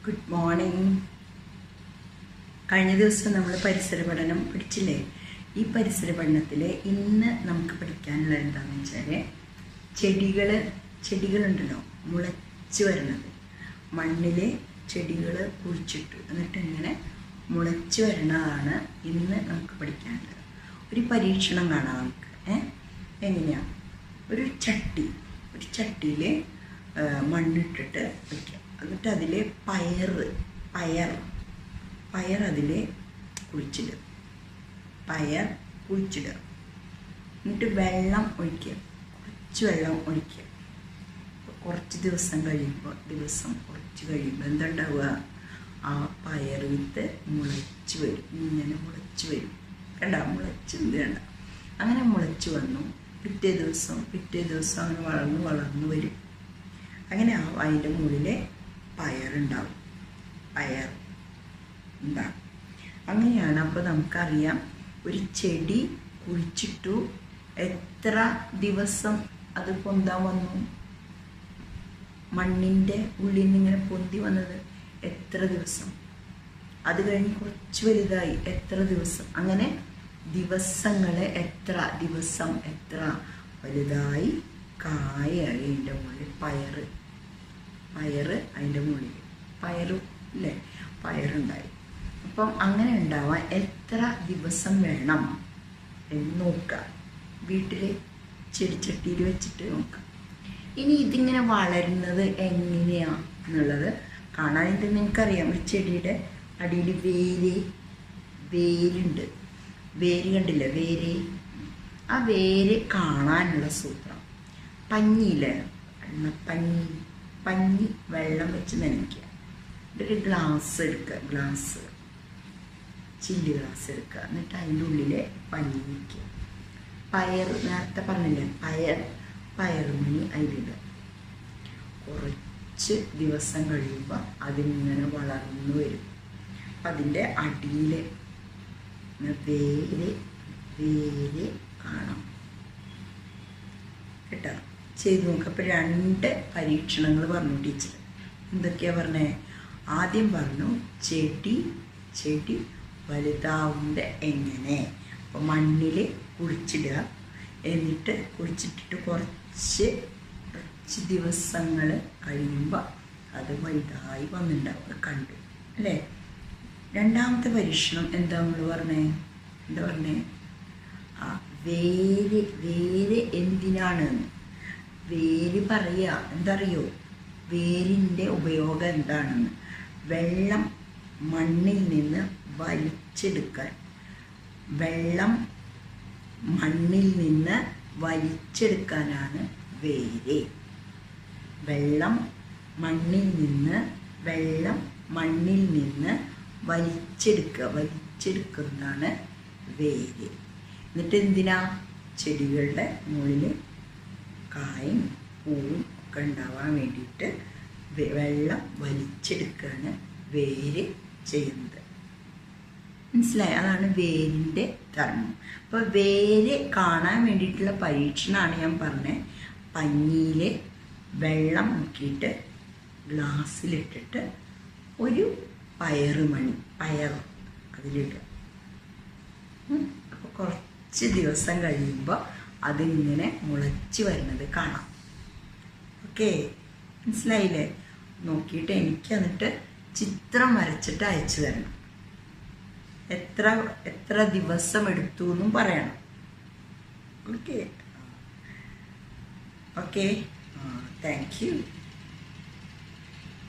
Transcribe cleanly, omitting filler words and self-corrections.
Good morning. കഴിഞ്ഞ ദിവസം നമ്മൾ പരിസര പഠനം പഠിച്ചില്ലേ? ഈ പരിസര പഠനത്തിൽ ഇന്ന് നമുക്ക് പഠിക്കാനുള്ള എന്താണെന്ന് വെച്ചാൽ ചെടികളുണ്ടല്ലോ, മുളച്ച് വരുന്നത്. മണ്ണിൽ ചെടികൾ കുഴിച്ചിട്ടു എന്നിട്ട് ഇങ്ങനെ മുളച്ച് വരുന്നതാണ് ഇന്ന് നമുക്ക് പഠിക്കാനുള്ളത്. ഒരു പരീക്ഷണം കാണാം നമുക്ക്. എങ്ങനെയാണ്? ഒരു ചട്ടിയിൽ മണ്ണിട്ടിട്ട് വയ്ക്കുക. എന്നിട്ട് അതിൽ പയർ അതിൽ കുഴിച്ചിടുക. എന്നിട്ട് വെള്ളം ഒഴിക്കുക, കുറച്ച് വെള്ളം ഒഴിക്കുക. കുറച്ച് ദിവസം കഴിയുമ്പോൾ എന്തുണ്ടാവുക? ആ പയർ വിത്ത് മുളച്ച് വരും. ഇങ്ങനെ മുളച്ച് വരും. കണ്ട അങ്ങനെ മുളച്ച് വന്നു. പിറ്റേ ദിവസം അങ്ങനെ വളർന്നു വരും. അങ്ങനെ അതിൻ്റെ മുകളിൽ പയറുണ്ടാവും. അങ്ങനെയാണ്. അപ്പോൾ നമുക്കറിയാം, ഒരു ചെടി കുഴിച്ചിട്ടു, എത്ര ദിവസം അത് പൊന്താൻ വന്നു? മണ്ണിൻ്റെ ഉള്ളിൽ നിന്ന് ഇങ്ങനെ പൊന്തി വന്നത് എത്ര ദിവസം? അത് കഴിഞ്ഞ് കുറച്ച് വലുതായി, എത്ര ദിവസം? അങ്ങനെ ദിവസങ്ങൾ എത്ര വലുതായി കായായി അതിൻ്റെ മുകളിൽ അതിൻ്റെ മുകളിൽ പയറുണ്ടായി. അപ്പം അങ്ങനെ ഉണ്ടാവാൻ എത്ര ദിവസം വേണം എന്ന് നോക്കാം. വീട്ടിൽ ചെടിച്ചട്ടിയിൽ വെച്ചിട്ട് നോക്കാം. ഇനി ഇതിങ്ങനെ വളരുന്നത് എങ്ങനെയാണെന്നുള്ളത് കാണാൻ. ഇത് നിങ്ങൾക്കറിയാം, ഒരു ചെടിയുടെ അടിയിൽ വേരുണ്ട്. വേര് കണ്ടില്ല? ആ വേര് കാണാനുള്ള സൂത്രം പഞ്ഞിയിലെ പഞ്ഞി വെള്ളം വെച്ച് നനയ്ക്കുക. ഒരു ചില്ല് ഗ്ലാസ് എടുക്കുക. എന്നിട്ട് അതിൻ്റെ ഉള്ളിൽ പഞ്ഞി വയ്ക്കുക. നേരത്തെ പറഞ്ഞില്ലേ, പയറുമണി അതിലിടുക. കുറച്ച് ദിവസം കഴിയുമ്പോൾ അതിങ്ങനെ വളർന്നു വരും. അതിൻ്റെ അടിയിൽ വേര് കാണാം കേട്ടോ. ചെയ്ത് നോക്കുക. അപ്പോൾ 2 പരീക്ഷണങ്ങൾ പറഞ്ഞു ടീച്ചർ. എന്തൊക്കെയാണ് പറഞ്ഞേ? ആദ്യം പറഞ്ഞു ചെടി വലുതാവുന്നത് എങ്ങനെ. അപ്പോൾ മണ്ണിൽ കുഴിച്ചിടുക. എന്നിട്ട് കുഴിച്ചിട്ടിട്ട് കുറച്ച് ദിവസങ്ങൾ കഴിയുമ്പോൾ അത് വലുതായി വന്നിട്ടുണ്ടാവും. കണ്ടു അല്ലേ? രണ്ടാമത്തെ പരീക്ഷണം എന്താ നമ്മൾ പറഞ്ഞേ? ആ വേര് എന്തിനാണ്? വേര് പറയുക. എന്തറിയോ വേരിൻ്റെ ഉപയോഗം എന്താണെന്ന്? വെള്ളം മണ്ണിൽ നിന്ന് വലിച്ചെടുക്കാനാണ് വേര്. വെള്ളം മണ്ണിൽ നിന്ന് വലിച്ചെടുക്കുന്നതാണ് വേര്. എന്നിട്ട് എന്തിനാ? ചെടികളുടെ മുകളിൽ കായും പൂവും ഒക്കെ ഉണ്ടാവാൻ വേണ്ടിയിട്ട് വെള്ളം വലിച്ചെടുക്കുകയാണ് വേര് ചെയ്യുന്നത്. മനസ്സിലായി? അതാണ് വേരിൻ്റെ ധർമ്മം. അപ്പോൾ വേര് കാണാൻ വേണ്ടിയിട്ടുള്ള പരീക്ഷണമാണ് ഞാൻ പറഞ്ഞത്. പഞ്ഞിയിൽ വെള്ളം മുക്കിയിട്ട് ഗ്ലാസ്സിലിട്ടിട്ട് ഒരു പയർ അതിലിടുക. അപ്പോൾ കുറച്ച് ദിവസം കഴിയുമ്പോൾ അതിങ്ങനെ മുളച്ച് വരുന്നത് കാണാം. ഓക്കെ, മനസ്സിലായില്ലേ? നോക്കിയിട്ട് എനിക്ക് എന്നിട്ട് ചിത്രം വരച്ചിട്ട് അയച്ചു തരണം. എത്ര ദിവസം എടുത്തു എന്നും പറയണം. Okay, thank you.